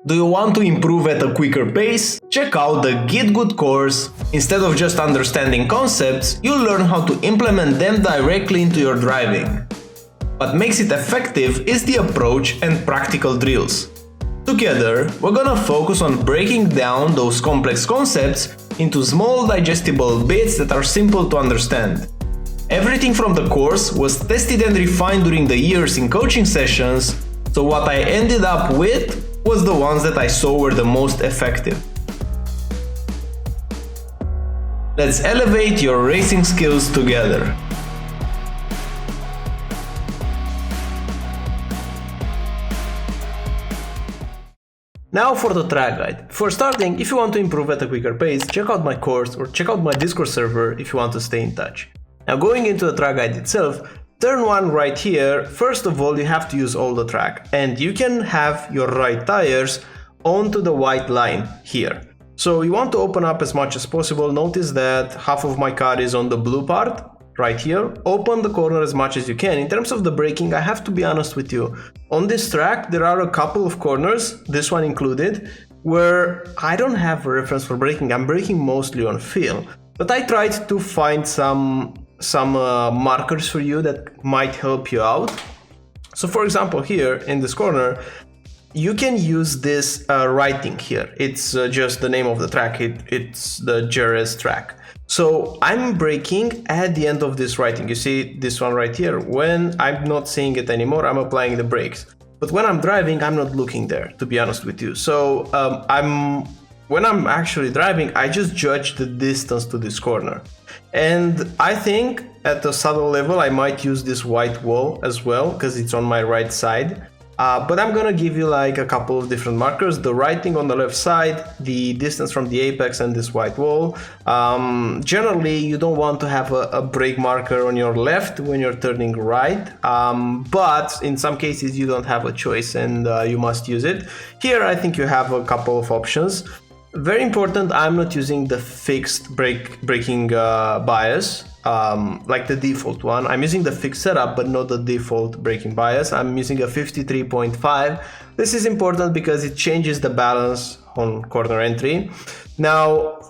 Do you want to improve at a quicker pace? Check out the GitGud Course. Instead of just understanding concepts, you'll learn how to implement them directly into your driving. What makes it effective is the approach and practical drills. Together, we're gonna focus on breaking down those complex concepts into small digestible bits that are simple to understand. Everything from the course was tested and refined during the years in coaching sessions, so what I ended up with was the ones that I saw were the most effective. Let's elevate your racing skills together. Now for the track guide. Before starting, if you want to improve at a quicker pace, check out my course or check out my Discord server if you want to stay in touch. Now going into the track guide itself, turn 1 right here, first of all you have to use all the track and you can have your right tires onto the white line here. So you want to open up as much as possible. Notice that half of my car is on the blue part right here. Open the corner as much as you can. In terms of the braking, I have to be honest with you. On this track there are a couple of corners, this one included, where I don't have a reference for braking. I'm braking mostly on feel, but I tried to find some markers for you that might help you out. So for example, here in this corner you can use this writing here. It's just the name of the track. It's the Jerez track. So I'm braking at the end of this writing. You see this one right here. When I'm not seeing it anymore, I'm applying the brakes, but when I'm driving I'm not looking there, to be honest with you. So when I'm actually driving, I just judge the distance to this corner. And I think at the subtle level I might use this white wall as well because it's on my right side. But I'm gonna give you like a couple of different markers: the writing on the left side, the distance from the apex, and this white wall. Generally you don't want to have a brake marker on your left when you're turning right, but in some cases you don't have a choice and you must use it. Here I think you have a couple of options. Very important, I'm not using the fixed braking bias, like the default one. I'm using the fixed setup, but not the default braking bias. I'm using a 53.5. This is important because it changes the balance on corner entry. Now,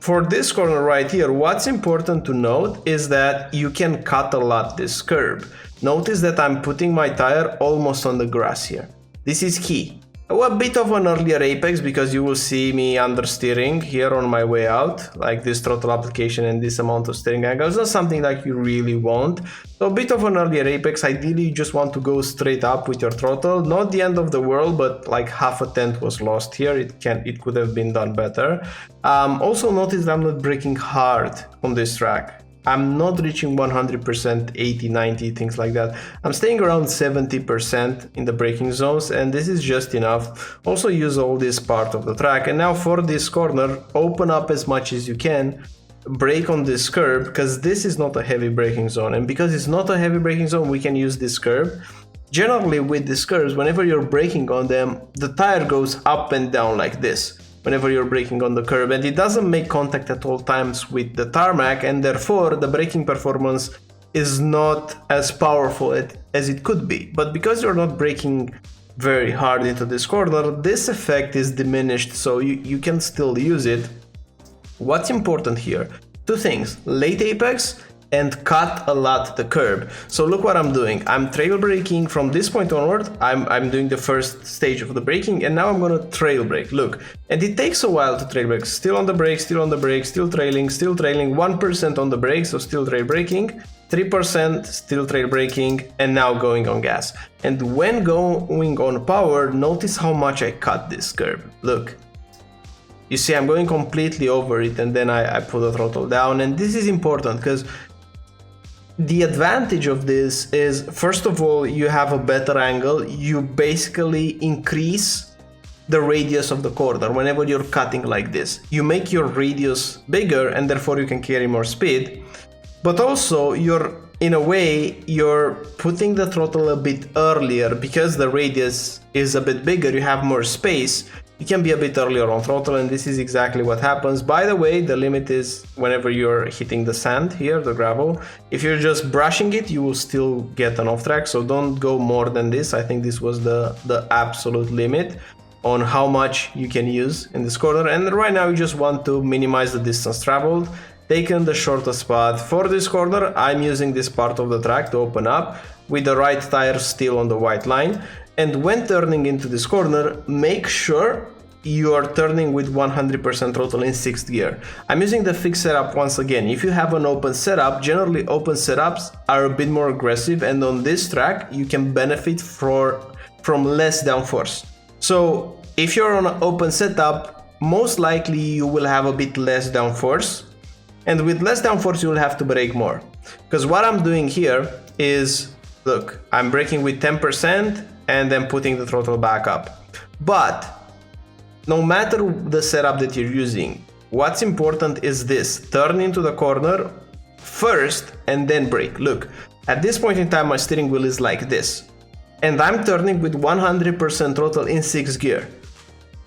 for this corner right here, what's important to note is that you can cut a lot this curb. Notice that I'm putting my tire almost on the grass here. This is key. A bit of an earlier apex because you will see me understeering here on my way out, like this throttle application and this amount of steering angle. It's not something like you really want. So a bit of an earlier apex. Ideally you just want to go straight up with your throttle. Not the end of the world, but like half a tenth was lost here. It could have been done better. Also notice that I'm not braking hard on this track. I'm not reaching 100%, 80, 90, things like that. I'm staying around 70% in the braking zones, and this is just enough. Also use all this part of the track. And now for this corner, open up as much as you can, brake on this curb, because this is not a heavy braking zone. And because it's not a heavy braking zone, we can use this curb. Generally with these curves, whenever you're braking on them, the tire goes up and down like this whenever you're braking on the curb, and it doesn't make contact at all times with the tarmac, and therefore the braking performance is not as powerful as it could be. But because you're not braking very hard into this corner, this effect is diminished, so you can still use it. What's important here? Two things: late apex and cut a lot the curb. So look what I'm doing. I'm trail braking from this point onward. I'm doing the first stage of the braking, and now I'm gonna trail brake. Look, and it takes a while to trail brake. Still on the brake, still on the brake, still trailing, 1% on the brake, so still trail braking, 3% still trail braking, and now going on gas. And when going on power, notice how much I cut this curb. Look. You see, I'm going completely over it, and then I put the throttle down. And this is important because the advantage of this is, first of all, you have a better angle. You basically increase the radius of the corner whenever you're cutting like this. You make your radius bigger, and therefore you can carry more speed. But also, in a way, you're putting the throttle a bit earlier because the radius is a bit bigger. You have more space. You can be a bit earlier on throttle, and this is exactly what happens. By the way, the limit is whenever you're hitting the sand here, the gravel. If you're just brushing it, you will still get an off track, so don't go more than this. I think this was the absolute limit. on how much you can use in this corner, and right now you just want to minimize the distance traveled, taking the shortest path. For this corner, I'm using this part of the track to open up with the right tire still on the white line. And when turning into this corner, make sure you are turning with 100% throttle in 6th gear. I'm using the fixed setup once again. If you have an open setup, generally open setups are a bit more aggressive, and on this track you can benefit from less downforce. So if you're on an open setup, most likely you will have a bit less downforce, and with less downforce you will have to brake more. Because what I'm doing here is, look, I'm braking with 10% and then putting the throttle back up. But no matter the setup that you're using, what's important is this: turn into the corner first and then brake. Look, at this point in time my steering wheel is like this, and I'm turning with 100% throttle in 6th gear.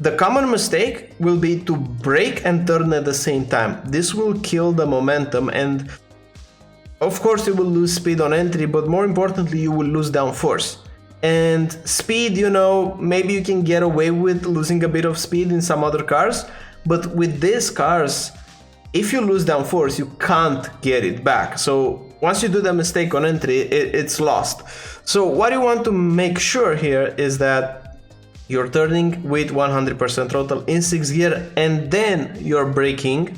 The common mistake will be to brake and turn at the same time. This will kill the momentum, and of course you will lose speed on entry, but more importantly you will lose downforce. And speed, you know, maybe you can get away with losing a bit of speed in some other cars, but with these cars, if you lose downforce, you can't get it back. So once you do the mistake on entry, it's lost. So what you want to make sure here is that you're turning with 100% throttle in 6th gear, and then you're braking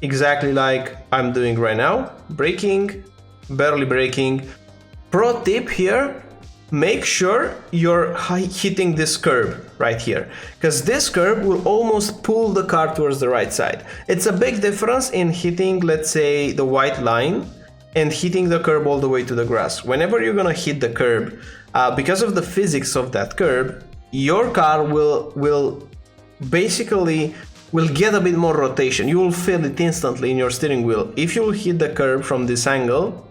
exactly like I'm doing right now. Braking, barely braking. Pro tip here: make sure you're hitting this curb right here, because this curb will almost pull the car towards the right side. It's a big difference in hitting, let's say, the white line and hitting the curb all the way to the grass. Whenever you're gonna hit the curb, because of the physics of that curb, your car will basically get a bit more rotation. You will feel it instantly in your steering wheel. If you hit the curb from this angle,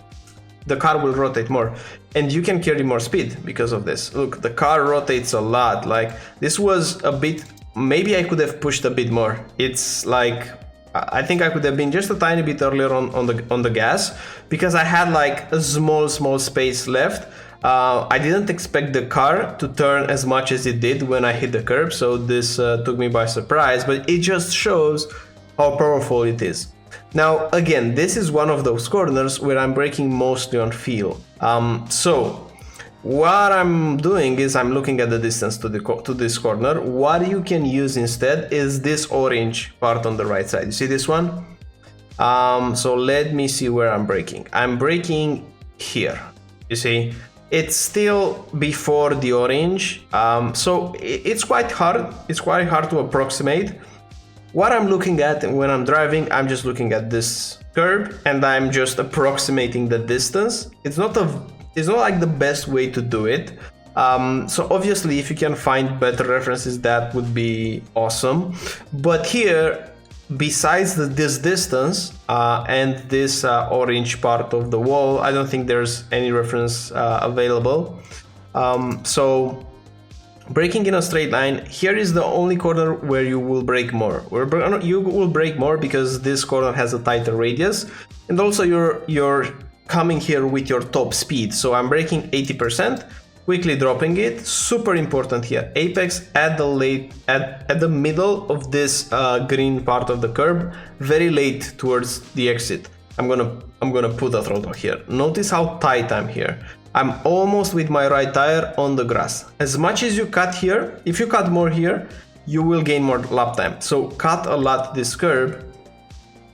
the car will rotate more, and you can carry more speed because of this. Look, the car rotates a lot. Like, this was a bit, maybe I could have pushed a bit more. It's like, I think I could have been just a tiny bit earlier on the gas, because I had like a small space left. I didn't expect the car to turn as much as it did when I hit the curb, so this took me by surprise, but it just shows how powerful it is. Now, again, this is one of those corners where I'm braking mostly on feel. So what I'm doing is I'm looking at the distance to this corner. What you can use instead is this orange part on the right side. You see this one? So let me see where I'm braking. I'm braking here. You see, it's still before the orange. So it's quite hard. It's quite hard to approximate. What I'm looking at when I'm driving, I'm just looking at this curb and I'm just approximating the distance. It's not like the best way to do it. So obviously, if you can find better references, that would be awesome. But here, besides this distance and this orange part of the wall, I don't think there's any reference available. So braking in a straight line, here is the only corner where you will brake more. You will brake more because this corner has a tighter radius, and also you're coming here with your top speed. So I'm braking 80%, quickly dropping it. Super important here, apex at the middle of this green part of the curb, very late towards the exit. I'm gonna put the throttle here. Notice how tight I'm here. I'm almost with my right tire on the grass. As much as you cut here, if you cut more here, you will gain more lap time. So cut a lot this curb,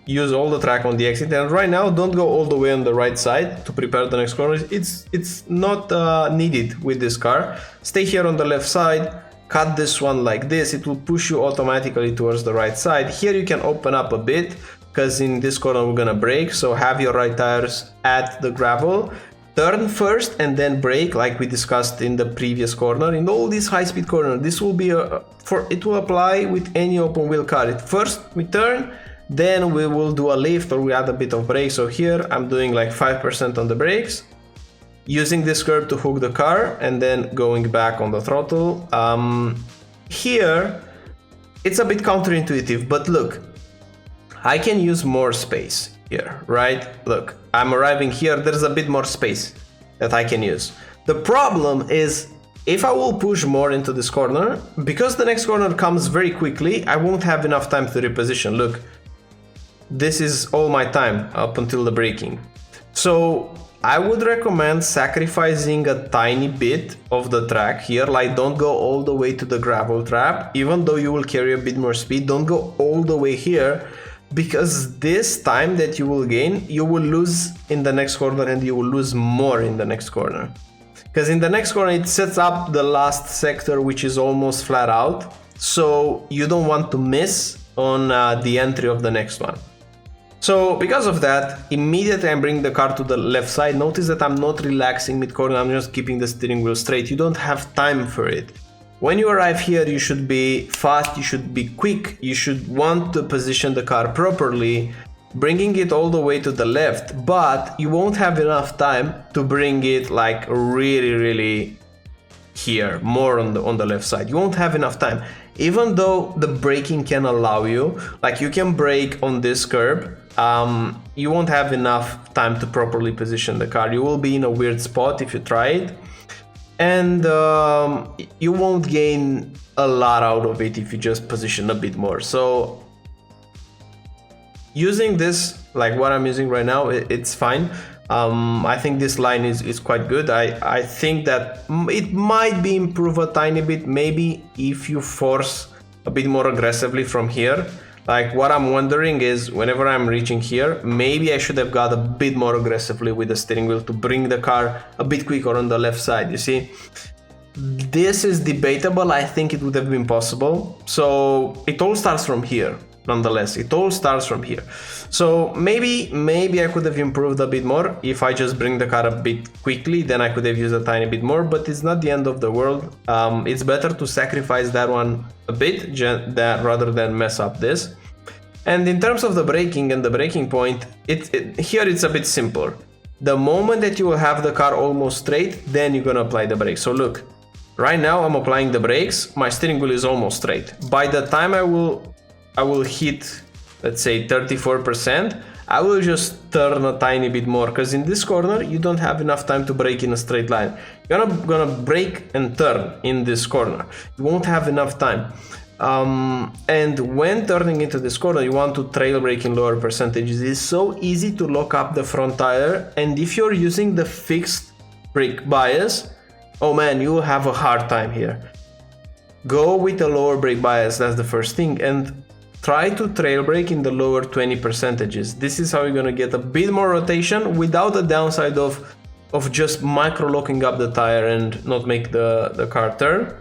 use all the track on the exit, and right now don't go all the way on the right side to prepare the next corner. It's not needed with this car. Stay here on the left side, cut this one like this, it will push you automatically towards the right side. Here you can open up a bit, because in this corner we're gonna brake, so have your right tires at the gravel. Turn first and then brake, like we discussed in the previous corner. In all these high-speed corners, this will be it will apply with any open wheel car. First we turn, then we will do a lift or we add a bit of brake. So here I'm doing like 5% on the brakes, using this curve to hook the car, and then going back on the throttle. Here it's a bit counterintuitive, but look, I can use more space here, right? Look, I'm arriving here, there's a bit more space that I can use. The problem is If I will push more into this corner, because the next corner comes very quickly, I won't have enough time to reposition. Look, this is all my time up until the braking. So I would recommend sacrificing a tiny bit of the track here, like don't go all the way to the gravel trap, even though you will carry a bit more speed, don't go all the way here, because this time that you will gain, you will lose in the next corner and you will lose more in the next corner. Because in the next corner it sets up the last sector, which is almost flat out, so you don't want to miss on the entry of the next one. So because of that, immediately I'm bringing the car to the left side. Notice that I'm not relaxing mid-corner, I'm just keeping the steering wheel straight. You don't have time for it. When you arrive here, you should be fast, you should be quick, you should want to position the car properly, bringing it all the way to the left, but you won't have enough time to bring it like really here, more on the left side. You won't have enough time. Even though the braking can allow you, like you can brake on this curb, you won't have enough time to properly position the car. You will be in a weird spot if you try it, and you won't gain a lot out of it if you just position a bit more. So using this, like what I'm using right now, it's fine. I think this line is quite good. I think that it might be improved a tiny bit, maybe if you force a bit more aggressively from here. Like what I'm wondering is, whenever I'm reaching here, maybe I should have got a bit more aggressively with the steering wheel to bring the car a bit quicker on the left side. You see, this is debatable. I think it would have been possible. So it all starts from here. Nonetheless, it all starts from here. So maybe I could have improved a bit more. If I just bring the car a bit quickly, then I could have used a tiny bit more, but it's not the end of the world. It's better to sacrifice that one a bit rather than mess up this. And in terms of the braking and the braking point, here it's a bit simpler. The moment that you will have the car almost straight, then you're gonna apply the brakes. So look, right now I'm applying the brakes, my steering wheel is almost straight. By the time I will hit, let's say 34%, I will just turn a tiny bit more, because in this corner you don't have enough time to brake in a straight line. You're gonna brake and turn in this corner. You won't have enough time. And when turning into this corner, you want to trail brake in lower percentages. It's so easy to lock up the front tire, and if you're using the fixed brake bias, oh man, you will have a hard time here. Go with a lower brake bias, that's the first thing, and try to trail brake in the lower 20 percentages. This is how you're gonna get a bit more rotation without the downside of just micro locking up the tire and not make the car turn.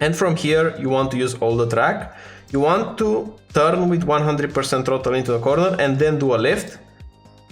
And from here, you want to use all the track. You want to turn with 100% throttle into the corner and then do a lift.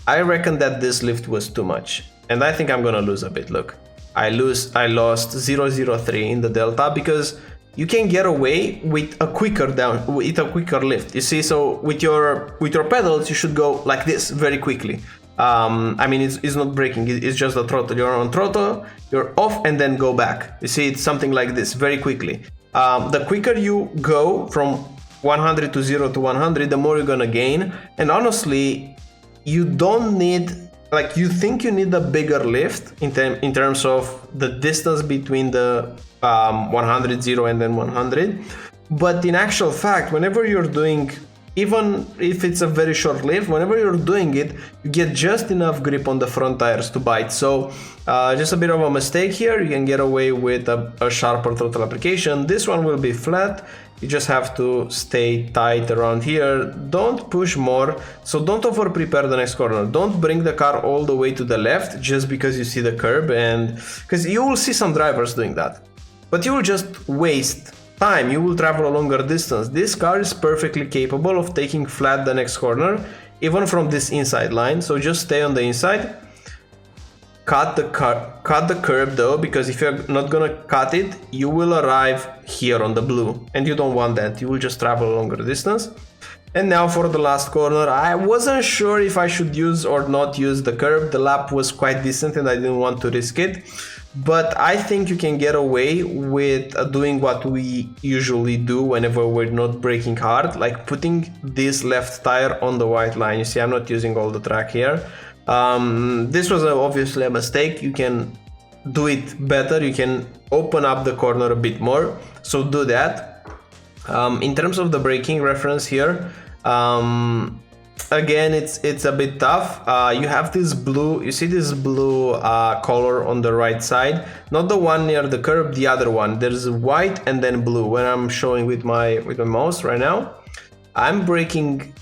I reckon that this lift was too much, and I think I'm gonna lose a bit. Look, I lost 0.03 in the delta, because you can get away with a quicker lift. You see, so with your pedals, you should go like this very quickly. I mean, it's not braking, it's just the throttle. You're on throttle, you're off, and then go back. You see, it's something like this very quickly. The quicker you go from 100 to 0 to 100, the more you're gonna gain. And honestly, you don't need, like, you think you need a bigger lift in terms of the distance between the 100, 0 and then 100. But in actual fact, whenever you're doing, even if it's a very short lift, whenever you're doing it, you get just enough grip on the front tires to bite. So just a bit of a mistake here, you can get away with a sharper throttle application. This one will be flat. You just have to stay tight around here. Don't push more, so don't over prepare the next corner. Don't bring the car all the way to the left just because you see the curb, and because you will see some drivers doing that. But you will just waste time, you will travel a longer distance. This car is perfectly capable of taking flat the next corner, even from this inside line, so just stay on the inside. Cut the curb though, because if you're not gonna cut it, you will arrive here on the blue, and you don't want that. You will just travel a longer distance. And now for the last corner, I wasn't sure if I should use or not use the curb. The lap was quite decent and I didn't want to risk it. But I think you can get away with doing what we usually do whenever we're not braking hard, like putting this left tire on the white line. You see, I'm not using all the track here. This was obviously a mistake. You can do it better, you can open up the corner a bit more, so do that. In terms of the braking reference here, again, it's a bit tough. You have this blue, you see this blue color on the right side, not the one near the curb, the other one. There's white and then blue. When I'm showing with my mouse right now, I'm braking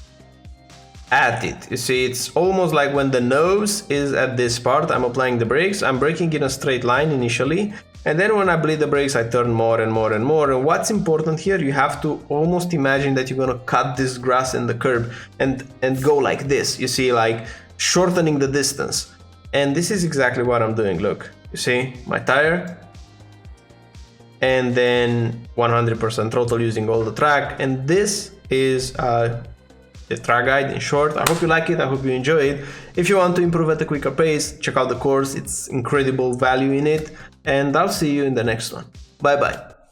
at it. You see, it's almost like when the nose is at this part, I'm applying the brakes, I'm braking in a straight line initially, and then when I bleed the brakes, I turn more and more and more. And what's important here, you have to almost imagine that you're gonna cut this grass in the curb and go like this. You see, like shortening the distance. And this is exactly what I'm doing. Look, you see my tire, and then 100% throttle using all the track. And this is the track guide in short. I hope you like it, I hope you enjoy it. If you want to improve at a quicker pace, check out the course, it's incredible value in it, and I'll see you in the next one. Bye bye.